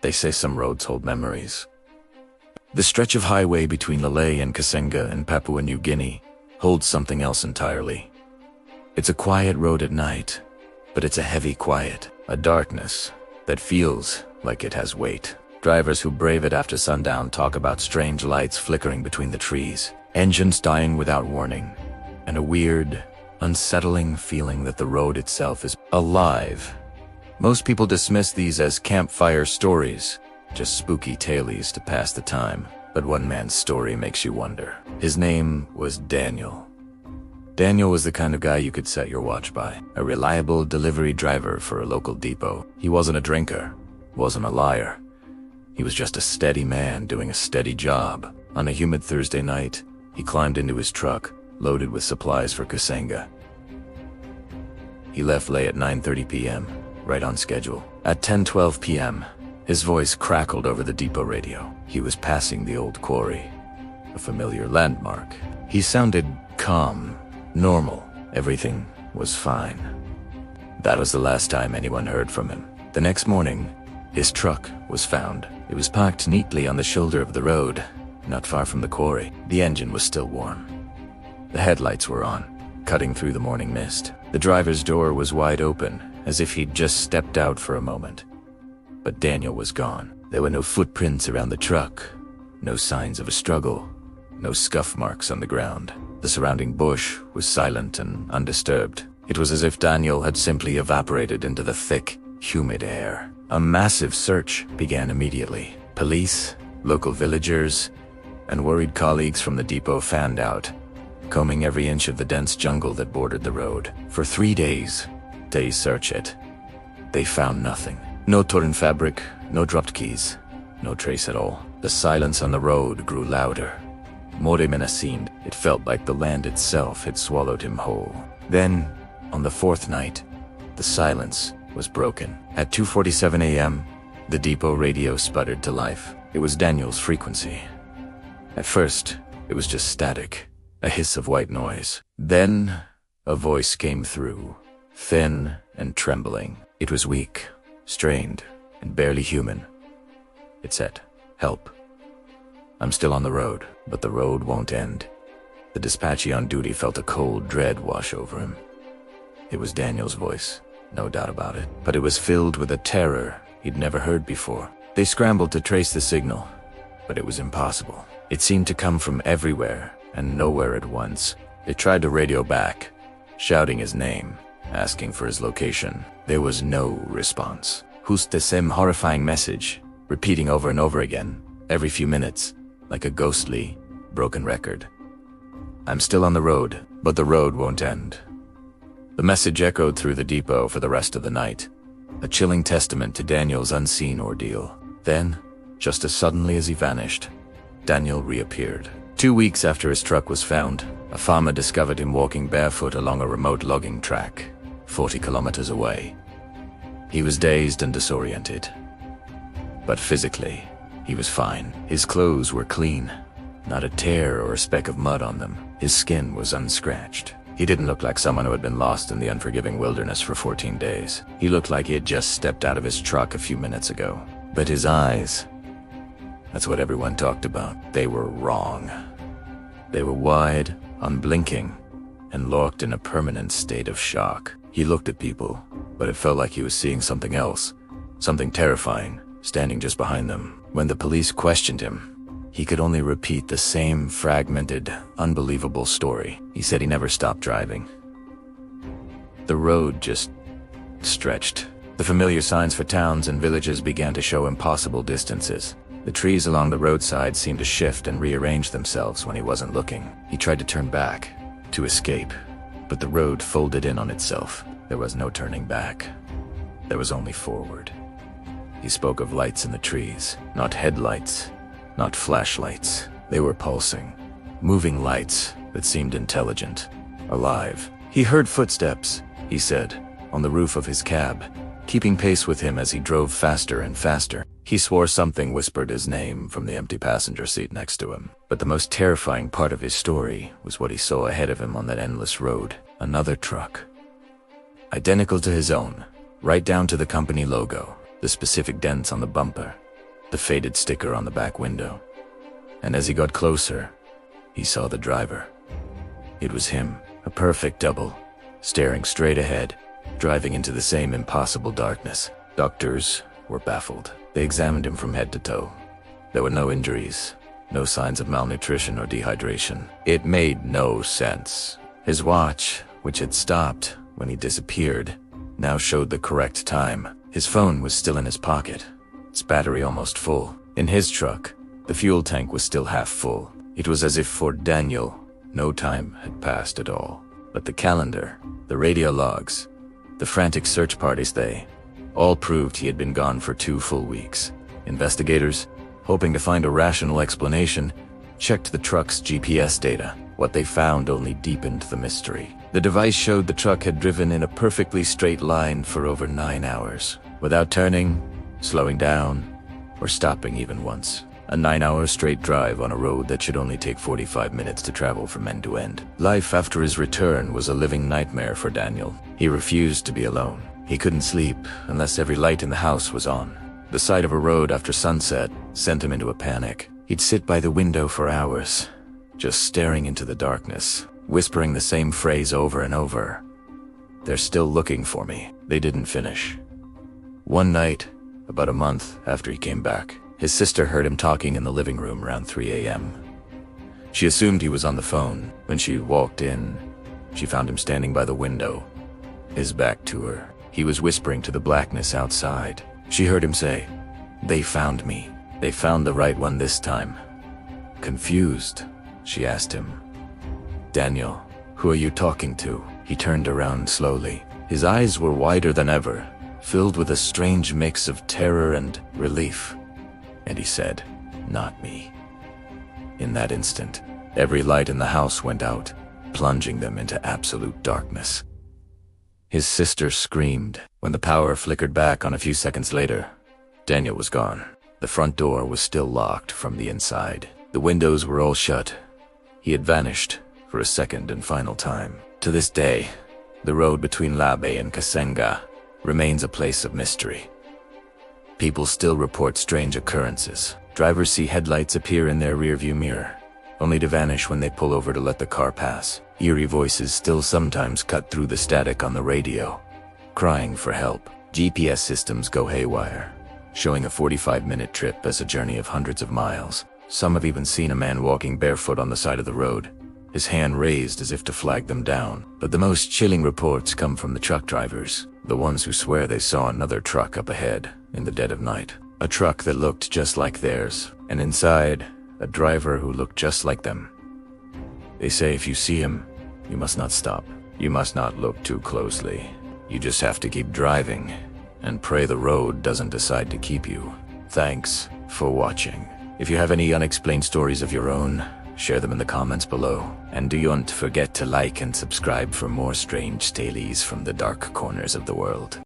They say some roads hold memories. The stretch of highway between Lale and Kasenga in Papua New Guinea holds something else entirely. It's a quiet road at night, but it's a heavy quiet, a darkness that feels like it has weight. Drivers who brave it after sundown talk about strange lights flickering between the trees, engines dying without warning, and a weird, unsettling feeling that the road itself is alive. Most people dismiss these as campfire stories, just spooky tales to pass the time. But one man's story makes you wonder. His name was Daniel. Daniel was the kind of guy you could set your watch by. A reliable delivery driver for a local depot. He wasn't a drinker, wasn't a liar. He was just a steady man doing a steady job. On a humid Thursday night, he climbed into his truck, loaded with supplies for Kasenga. He left late at 9:30 p.m., right on schedule. At 10:12 p.m., his voice crackled over the depot radio. He was passing the old quarry, a familiar landmark. He sounded calm, normal. Everything was fine. That was the last time anyone heard from him. The next morning, his truck was found. It was parked neatly on the shoulder of the road, not far from the quarry. The engine was still warm. The headlights were on, cutting through the morning mist. The driver's door was wide open, as if he'd just stepped out for a moment. But Daniel was gone. There were no footprints around the truck, no signs of a struggle, no scuff marks on the ground. The surrounding bush was silent and undisturbed. It was as if Daniel had simply evaporated into the thick, humid air. A massive search began immediately. Police, local villagers, and worried colleagues from the depot fanned out, combing every inch of the dense jungle that bordered the road. For 3 days, they searched it. They found nothing. No torn fabric, no dropped keys, no trace at all. The silence on the road grew louder, more menacing. It felt like the land itself had swallowed him whole. Then, on the fourth night, the silence was broken. At 2:47 a.m., the depot radio sputtered to life. It was Daniel's frequency. At first, it was just static, a hiss of white noise. Then, a voice came through, thin and trembling. It was weak, strained, and barely human. It said, "Help. I'm still on the road, but the road won't end." The dispatchee on duty felt a cold dread wash over him. It was Daniel's voice, no doubt about it, but it was filled with a terror he'd never heard before. They scrambled to trace the signal, but it was impossible. It seemed to come from everywhere and nowhere at once. They tried to radio back, shouting his name, asking for his location. There was no response. Just the same horrifying message, repeating over and over again, every few minutes, like a ghostly, broken record. "I'm still on the road, but the road won't end." The message echoed through the depot for the rest of the night, a chilling testament to Daniel's unseen ordeal. Then, just as suddenly as he vanished, Daniel reappeared. 2 weeks after his truck was found, a farmer discovered him walking barefoot along a remote logging track, 40 kilometers away. He was dazed and disoriented. But physically, he was fine. His clothes were clean, not a tear or a speck of mud on them. His skin was unscratched. He didn't look like someone who had been lost in the unforgiving wilderness for 14 days. He looked like he had just stepped out of his truck a few minutes ago. But his eyes, that's what everyone talked about. They were wrong. They were wide, unblinking, and locked in a permanent state of shock. He looked at people, but it felt like he was seeing something else, something terrifying, standing just behind them. When the police questioned him, he could only repeat the same fragmented, unbelievable story. He said he never stopped driving. The road just stretched. The familiar signs for towns and villages began to show impossible distances. The trees along the roadside seemed to shift and rearrange themselves when he wasn't looking. He tried to turn back, to escape, but the road folded in on itself. There was no turning back. There was only forward. He spoke of lights in the trees, not headlights, not flashlights. They were pulsing, moving lights that seemed intelligent, alive. He heard footsteps, he said, on the roof of his cab, keeping pace with him as he drove faster and faster. He swore something whispered his name from the empty passenger seat next to him. But the most terrifying part of his story was what he saw ahead of him on that endless road. Another truck, identical to his own, right down to the company logo, the specific dents on the bumper. the faded sticker on the back window. And as he got closer, he saw the driver. It was him, a perfect double, staring straight ahead, driving into the same impossible darkness. Doctors were baffled. They examined him from head to toe. There were no injuries, no signs of malnutrition or dehydration. It made no sense. His watch, which had stopped when he disappeared, now showed the correct time. His phone was still in his pocket, its battery almost full. In his truck, the fuel tank was still half full. It was as if for Daniel, no time had passed at all. But the calendar, the radio logs, the frantic search parties, they all proved he had been gone for 2 full weeks. Investigators, hoping to find a rational explanation, checked the truck's GPS data. What they found only deepened the mystery. The device showed the truck had driven in a perfectly straight line for over 9 hours, without turning, slowing down, or stopping even once. A 9-hour straight drive on a road that should only take 45 minutes to travel from end to end. Life after his return was a living nightmare for Daniel. He refused to be alone. He couldn't sleep unless every light in the house was on. The sight of a road after sunset sent him into a panic. He'd sit by the window for hours, just staring into the darkness, whispering the same phrase over and over. "They're still looking for me." They didn't finish. One night, about a month after he came back, his sister heard him talking in the living room around 3 a.m. She assumed he was on the phone. When she walked in, she found him standing by the window, his back to her. He was whispering to the blackness outside. She heard him say, "They found me. They found the right one this time." Confused, she asked him, "Daniel, who are you talking to?" He turned around slowly. His eyes were wider than ever, filled with a strange mix of terror and relief. And he said, "Not me." In that instant, every light in the house went out, plunging them into absolute darkness. His sister screamed. When the power flickered back on a few seconds later, Daniel was gone. The front door was still locked from the inside. The windows were all shut. He had vanished for a second and final time. To this day, the road between Labe and Kasenga remains a place of mystery. People still report strange occurrences. Drivers see headlights appear in their rearview mirror, only to vanish when they pull over to let the car pass. Eerie voices still sometimes cut through the static on the radio, crying for help. GPS systems go haywire, showing a 45-minute trip as a journey of hundreds of miles. Some have even seen a man walking barefoot on the side of the road, his hand raised as if to flag them down. But the most chilling reports come from the truck drivers, the ones who swear they saw another truck up ahead in the dead of night. A truck that looked just like theirs, and inside, a driver who looked just like them. They say if you see him, you must not stop. You must not look too closely. You just have to keep driving and pray the road doesn't decide to keep you. Thanks for watching. If you have any unexplained stories of your own, share them in the comments below. And don't forget to like and subscribe for more strange tales from the dark corners of the world.